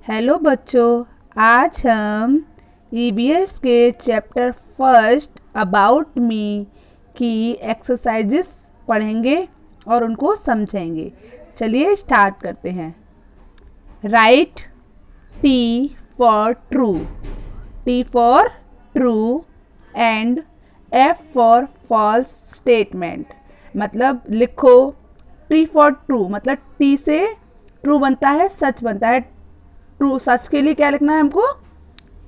Hello बच्चों, आज हम ईवीएस के चैप्टर फर्स्ट अबाउट मी की एक्सरसाइजेस पढ़ेंगे और उनको समझेंगे। चलिए स्टार्ट करते हैं। Right T for true, T for true and F for false statement. मतलब लिखो टी फॉर ट्रू, मतलब टी से ट्रू बनता है, सच बनता है। ट्रू सच के लिए क्या लिखना है हमको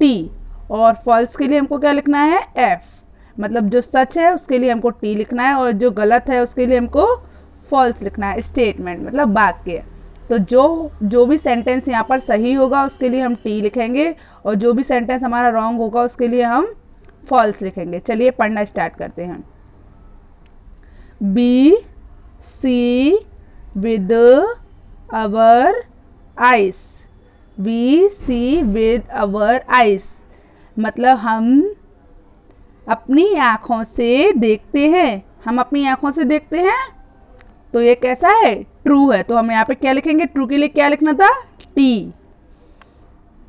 टी, और फॉल्स के लिए हमको क्या लिखना है एफ। मतलब जो सच है उसके लिए हमको टी लिखना है और जो गलत है उसके लिए हमको फॉल्स लिखना है। स्टेटमेंट मतलब वाक्य। तो जो भी सेंटेंस यहाँ पर सही होगा उसके लिए हम टी लिखेंगे और जो भी सेंटेंस हमारा रॉन्ग होगा उसके लिए हम फॉल्स लिखेंगे। चलिए पढ़ना स्टार्ट करते हैं। We see with our eyes, we see with our eyes मतलब हम अपनी आँखों से देखते हैं। हम अपनी आँखों से देखते हैं, तो ये कैसा है ट्रू है। तो हम यहाँ पे क्या लिखेंगे, ट्रू के लिए क्या लिखना था T.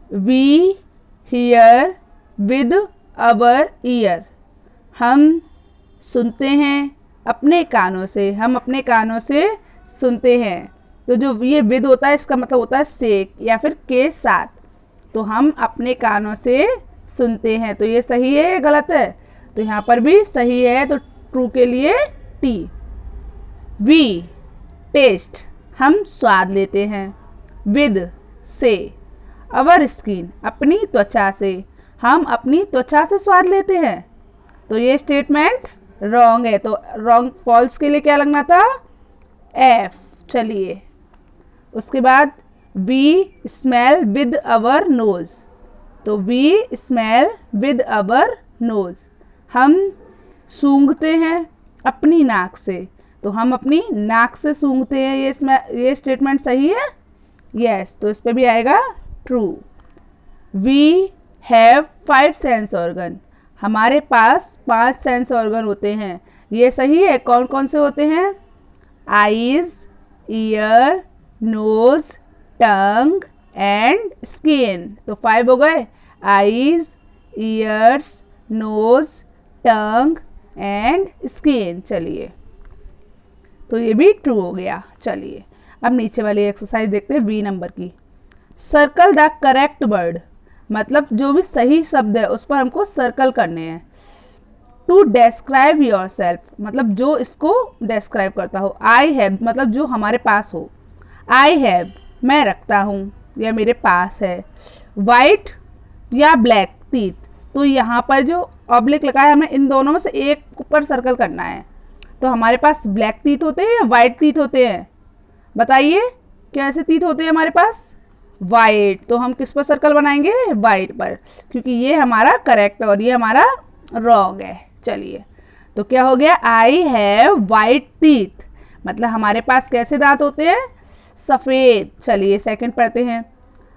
We hear with our ear, हम सुनते हैं अपने कानों से, हम अपने कानों से सुनते हैं। तो जो ये विद होता है इसका मतलब होता है से या फिर के साथ। तो हम अपने कानों से सुनते हैं, तो ये सही है या गलत है। तो यहाँ पर भी सही है, तो ट्रू के लिए टी। वी टेस्ट, हम स्वाद लेते हैं। विद से अवर स्किन, अपनी त्वचा से, हम अपनी त्वचा से स्वाद लेते हैं। तो ये स्टेटमेंट रॉन्ग है, तो रॉन्ग फॉल्स के लिए क्या लगना था एफ। चलिए उसके बाद we smell with our nose, तो we smell with our nose, हम सूंघते हैं अपनी नाक से, तो हम अपनी नाक से सूंघते हैं। ये स्टेटमेंट सही है यस, तो इस पे भी आएगा true. We have 5 sense organ, हमारे पास 5 सेंस ऑर्गन होते हैं। ये सही है। कौन कौन से होते हैं eyes, ear, nose, tongue and skin. तो 5 हो गए eyes, ears, nose, tongue and skin. चलिए तो ये भी ट्रू हो गया। चलिए अब नीचे वाली एक्सरसाइज देखते हैं बी नंबर की। सर्कल द करेक्ट वर्ड, मतलब जो भी सही शब्द है उस पर हमको सर्कल करने हैं। टू डेस्क्राइब योर सेल्फ, मतलब जो इसको डेस्क्राइब करता हो। आई हैव मतलब जो हमारे पास हो। आई हैव मैं रखता हूँ या मेरे पास है। वाइट या ब्लैक टीथ, तो यहाँ पर जो ऑब्लिक लगा है हमें इन दोनों में से एक पर सर्कल करना है। तो हमारे पास ब्लैक टीथ होते हैं या वाइट टीथ होते हैं, बताइए कैसे टीथ होते हैं हमारे पास वाइट। तो हम किस पर सर्कल बनाएंगे वाइट पर, क्योंकि ये हमारा करेक्ट और ये हमारा रॉन्ग है। चलिए तो क्या हो गया आई हैव वाइट टीथ, मतलब हमारे पास कैसे दांत होते हैं सफ़ेद। चलिए सेकंड पढ़ते हैं।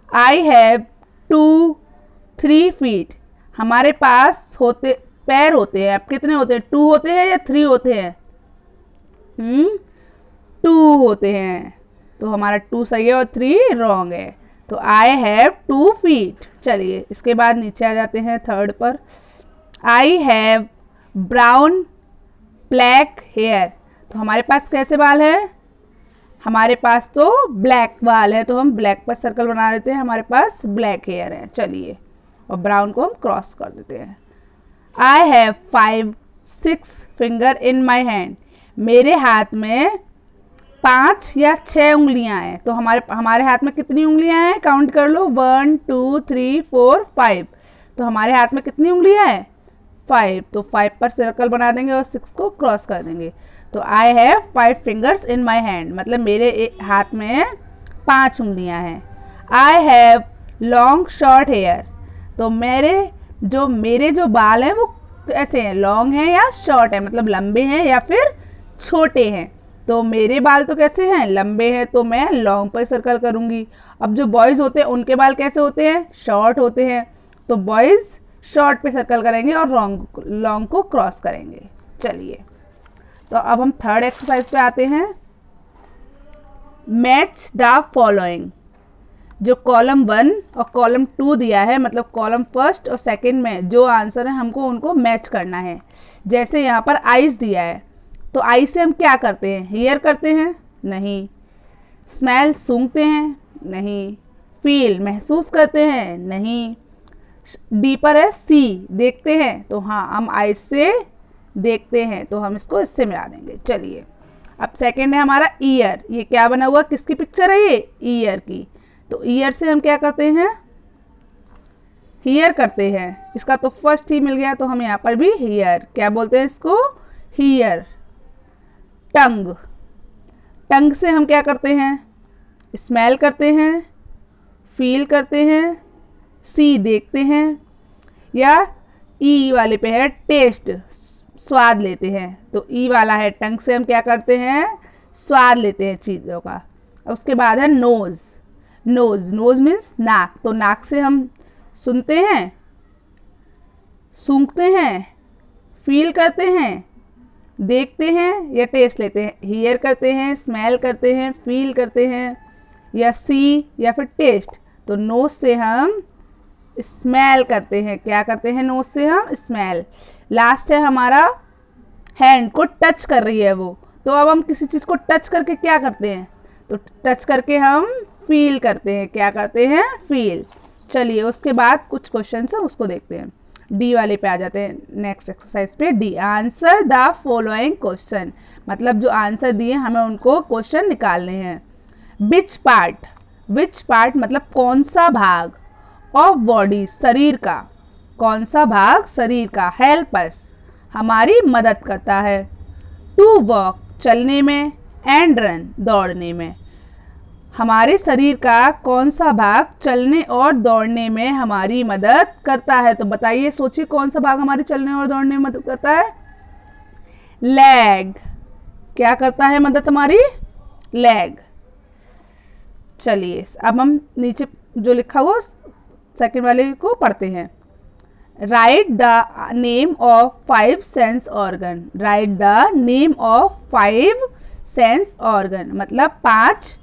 आई हैव 2-3 फीट, हमारे पास होते पैर होते हैं। अब कितने होते हैं 2 होते हैं या 3 होते हैं 2 होते हैं। तो हमारा 2 सही है और 3 रॉन्ग है। तो आई हैव 2 फीट। चलिए इसके बाद नीचे आ जाते हैं थर्ड पर। I have brown black hair, तो हमारे पास कैसे बाल है, हमारे पास तो ब्लैक बाल है, तो हम ब्लैक पर सर्कल बना देते हैं। हमारे पास ब्लैक हेयर है। चलिए और ब्राउन को हम क्रॉस कर देते हैं। I have 5-6 finger in my hand, मेरे हाथ में 5 या 6 उंगलियां हैं। तो हमारे हाथ में कितनी उंगलियां हैं काउंट कर लो 1 2 3 4 5। तो हमारे हाथ में कितनी उंगलियां हैं 5, तो 5 पर सर्कल बना देंगे और 6 को क्रॉस कर देंगे। तो I have 5 fingers in my hand, मतलब मेरे हाथ में 5 उंगलियां हैं। I have long short hair, तो मेरे जो बाल हैं वो कैसे हैं, लॉन्ग हैं या शॉर्ट है, मतलब लंबे हैं या फिर छोटे हैं। तो मेरे बाल तो कैसे हैं लंबे हैं, तो मैं लॉन्ग पर सर्कल करूंगी। अब जो बॉयज़ होते हैं उनके बाल कैसे होते हैं शॉर्ट होते हैं, तो बॉयज़ शॉर्ट पे सर्कल करेंगे और लॉन्ग को क्रॉस करेंगे। चलिए तो अब हम थर्ड एक्सरसाइज पे आते हैं। मैच द फॉलोइंग, जो कॉलम 1 और कॉलम 2 दिया है, मतलब कॉलम फर्स्ट और सेकंड में जो आंसर है हमको उनको मैच करना है। जैसे यहाँ पर आइज़ दिया है, तो आई से हम क्या करते हैं? हियर करते हैं? नहीं। स्मेल सूंघते हैं? नहीं। फील महसूस करते हैं? नहीं। डी पर है सी, देखते हैं, तो हाँ हम आई से देखते हैं, तो हम इसको इससे मिला देंगे। चलिए अब सेकंड है हमारा ईयर। ये क्या बना हुआ, किसकी पिक्चर है? ये ईयर की। तो ईयर से हम क्या करते हैं? हियर करते हैं। इसका तो फर्स्ट ही मिल गया, तो हम यहाँ पर भी हियर, क्या बोलते हैं इसको? हियर। टंग, टंग से हम क्या करते हैं? स्मेल करते हैं, फील करते हैं, सी देखते हैं, या ई वाले पे है टेस्ट, स्वाद लेते हैं। तो ई वाला है टंग से हम क्या करते हैं? स्वाद लेते हैं चीज़ों का। उसके बाद है नोज़। नोज़, नोज़ मीन्स नाक, तो नाक से हम सुनते हैं, सूंघते हैं, फील करते हैं, देखते हैं, या टेस्ट लेते हैं। हियर करते हैं, स्मेल करते हैं, फील करते हैं, या सी, या फिर टेस्ट। तो नोज से हम स्मेल करते हैं। क्या करते हैं? नोज से हम स्मेल। लास्ट है हमारा हैंड, को टच कर रही है वो, तो अब हम किसी चीज़ को टच करके क्या करते हैं? तो टच करके हम फील करते हैं। क्या करते हैं? फील। चलिए उसके बाद कुछ क्वेश्चन है उसको देखते हैं। डी वाले पे आ जाते हैं, नेक्स्ट एक्सरसाइज पे। D, answer the following question, मतलब जो आंसर दिए हमें उनको क्वेश्चन निकालने हैं। विच पार्ट, विच पार्ट मतलब कौन सा भाग, ऑफ बॉडी शरीर का, कौन सा भाग शरीर का, हेल्प अस हमारी मदद करता है, टू वॉक चलने में, एंड रन दौड़ने में। हमारे शरीर का कौन सा भाग चलने और दौड़ने में हमारी मदद करता है? तो बताइए, सोचिए कौन सा भाग हमारे चलने और दौड़ने में मदद करता है? लेग। क्या करता है मदद हमारी? लेग। चलिए अब हम नीचे जो लिखा हुआ सेकंड वाले को पढ़ते हैं। Right the name of 5 sense organ. Right the name of 5 sense organ, मतलब 5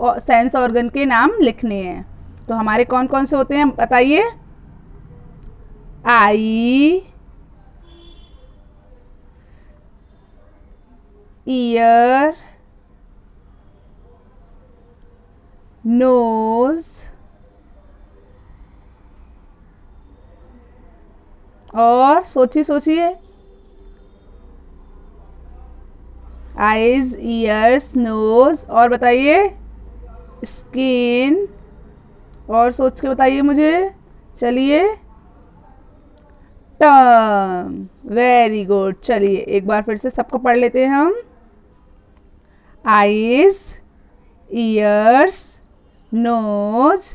सेंस ऑर्गन के नाम लिखने हैं। तो हमारे कौन कौन से होते हैं बताइए? आई, ईयर, नोज, और सोचिए सोचिए, आईज, ईयर्स, नोज, और बताइए स्किन, और सोच के बताइए मुझे। चलिए टंग, वेरी गुड। चलिए एक बार फिर से सबको पढ़ लेते हैं हम। Eyes, ears, nose,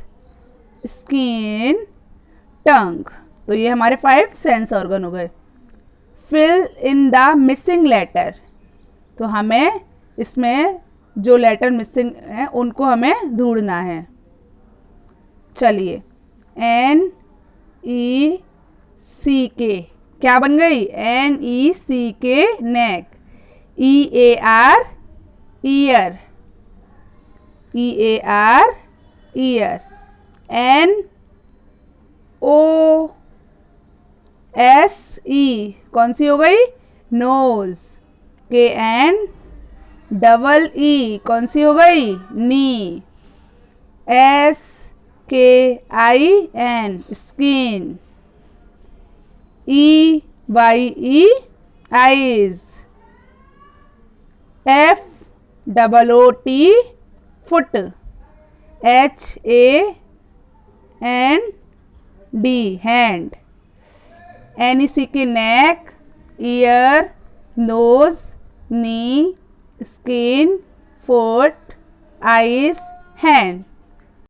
skin, tongue. तो ये हमारे 5 सेंस ऑर्गन हो गए। Fill in the missing letter, तो हमें इसमें जो लेटर मिसिंग है उनको हमें ढूंढना है। चलिए एन ई सी के, क्या बन गई? N E C K neck, E A R ear, E A R ear, N O S E कौन सी हो गई? नोज, के एन डबल ई कौन सी हो गई? Knee, S K I N skin, E Y E eyes, F double O T foot, H A N D hand, N E C K neck, ear, nose, knee, skin, foot, eyes, hand.